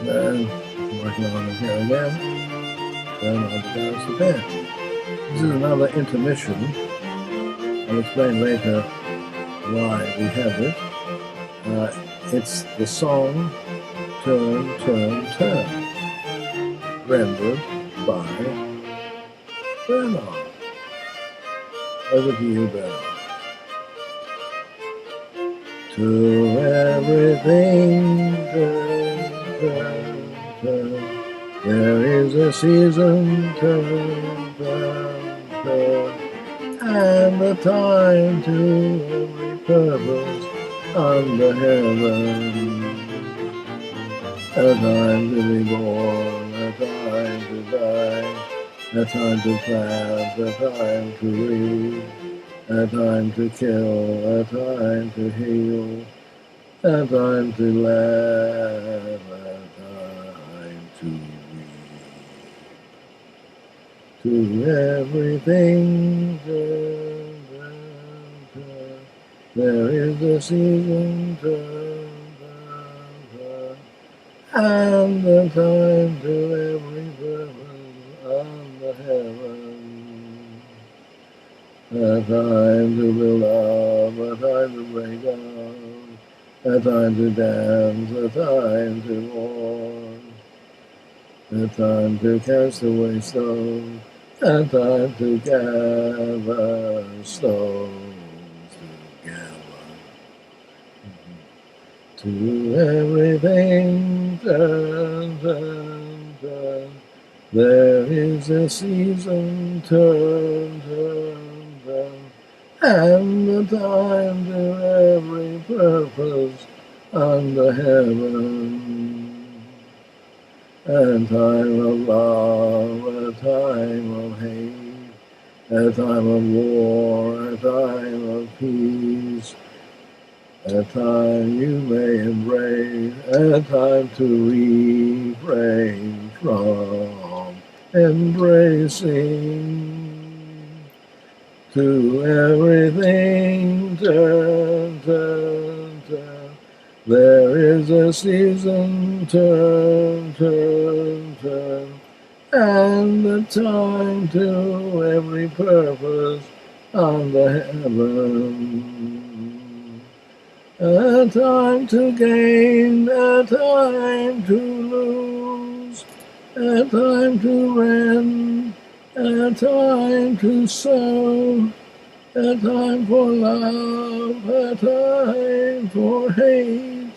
Then, working on it here again, then on to dance the band. This is another intermission. I'll explain later why we have it. It's the song Turn, Turn, Turn, rendered by Bernard. Over to you, Bernard. To everything turn, turn, turn. There is a season, turn, turn, turn, and a time to every purpose under heaven. A time to be born, a time to die, a time to plant, a time to reap, a time to kill, a time to heal, a time to laugh, a time to weep. To everything turn, turn, turn. There is a season, turn, turn, turn, and a time to every purpose under heaven. A time to build up, a time to break up, a time to dance, a time to mourn, a time to cast away stones, a time to gather stones together. To everything turn, turn, turn. There is a season, turn, turn, turn, and a time to every purpose under heaven. A time of love, a time of hate, a time of war, a time of peace, a time you may embrace, a time to refrain from embracing. To everything turn, turn, turn. There is a season, turn, turn, turn, and a time to every purpose under heaven. A time to gain, a time to lose, a time to rend, a time to sow, a time for love, a time for hate,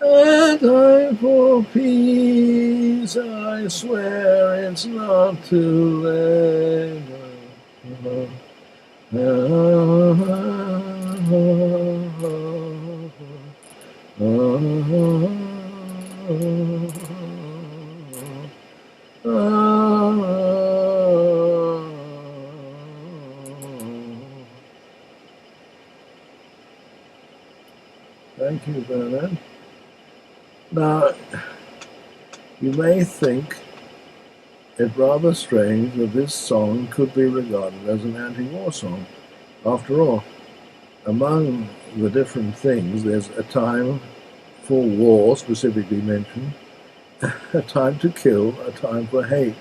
a time for peace. I swear it's not too late. Thank you, Bernard. Now, you may think it rather strange that this song could be regarded as an anti-war song. After all, among the different things, there's a time for war, specifically mentioned, a time to kill, a time for hate.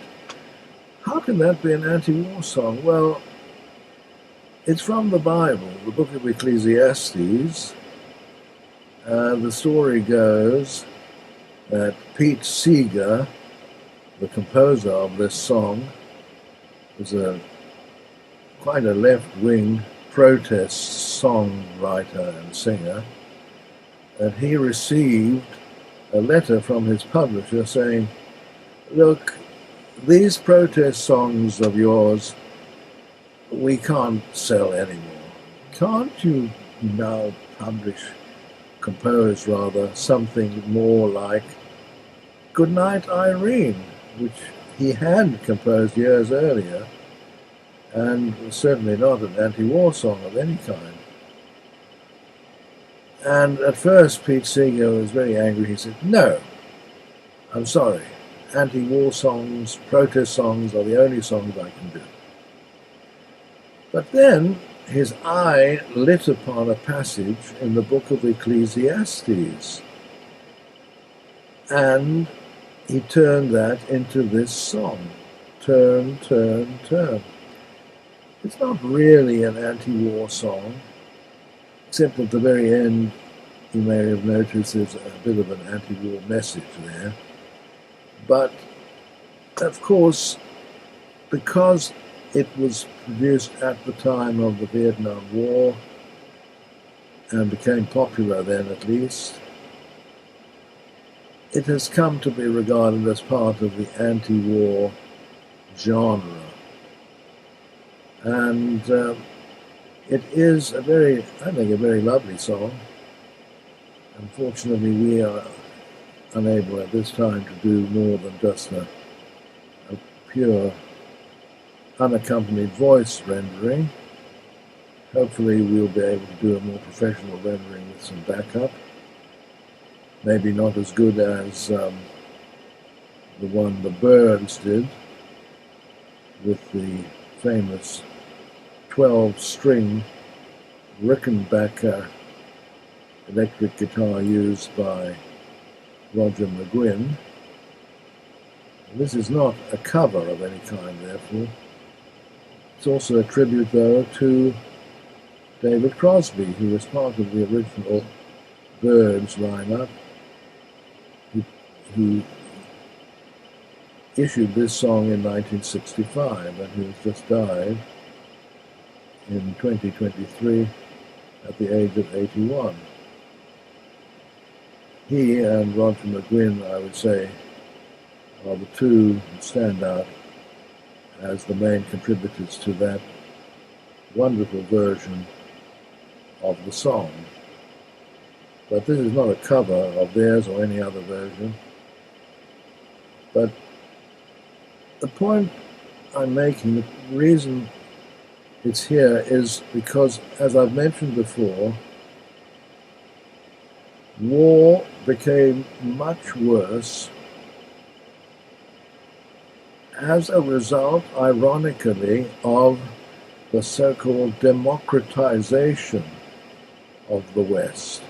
How can that be an anti-war song? Well, it's from the Bible, the Book of Ecclesiastes. The story goes that Pete Seeger, the composer of this song, was quite a left-wing protest songwriter and singer, and he received a letter from his publisher saying, look, these protest songs of yours, we can't sell anymore. Can't you now compose something more like Goodnight Irene, which he had composed years earlier, and was certainly not an anti-war song of any kind. And at first Pete Seeger was very angry. He said, no, I'm sorry, anti-war songs, protest songs are the only songs I can do. But then his eye lit upon a passage in the Book of Ecclesiastes. And he turned that into this song, Turn, Turn, Turn. It's not really an anti-war song, except at the very end, you may have noticed there's a bit of an anti-war message there. But, of course, because it was produced at the time of the Vietnam War, and became popular then at least, it has come to be regarded as part of the anti-war genre. And it is I think, a very lovely song. Unfortunately, we are unable at this time to do more than just a pure unaccompanied voice rendering. Hopefully we'll be able to do a more professional rendering with some backup. Maybe not as good as the one the Birds did, with the famous 12-string Rickenbacker electric guitar used by Roger McGuinn. This is not a cover of any kind, therefore. It's also a tribute, though, to David Crosby, who was part of the original Birds lineup, who issued this song in 1965, and who has just died in 2023 at the age of 81. He and Roger McGuinn, I would say, are the two who stand out as the main contributors to that wonderful version of the song. But this is not a cover of theirs or any other version. But the point I'm making, the reason it's here is because, as I've mentioned before, war became much worse as a result, ironically, of the so-called democratization of the West,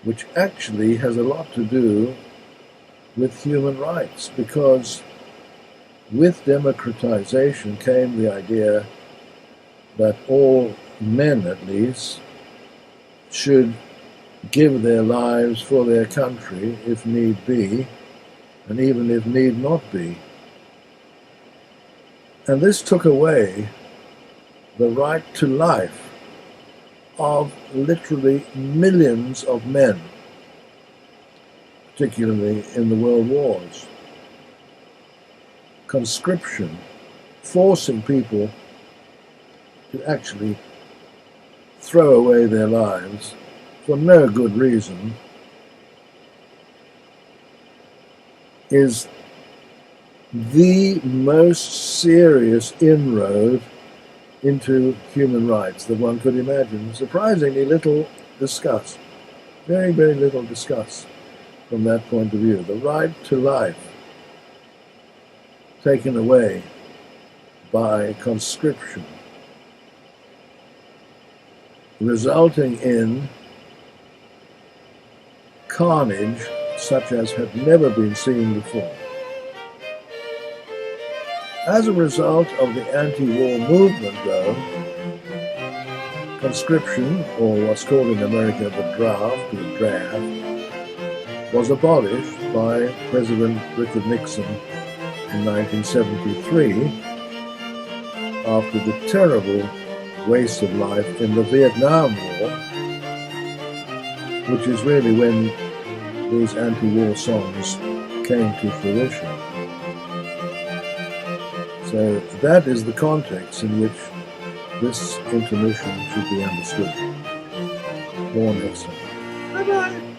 which actually has a lot to do with human rights, because with democratization came the idea that all men, at least, should give their lives for their country if need be, and even if need not be. And this took away the right to life of literally millions of men, particularly in the world wars. Conscription, forcing people to actually throw away their lives for no good reason, is the most serious inroad into human rights that one could imagine. Surprisingly little discussed, very, very little discussed from that point of view. The right to life taken away by conscription, resulting in carnage such as had never been seen before. As a result of the anti-war movement, though, conscription, or what's called in America the draft, was abolished by President Richard Nixon in 1973 after the terrible waste of life in the Vietnam War, which is really when these anti-war songs came to fruition. So that is the context in which this intermission should be understood. More next time. Bye-bye.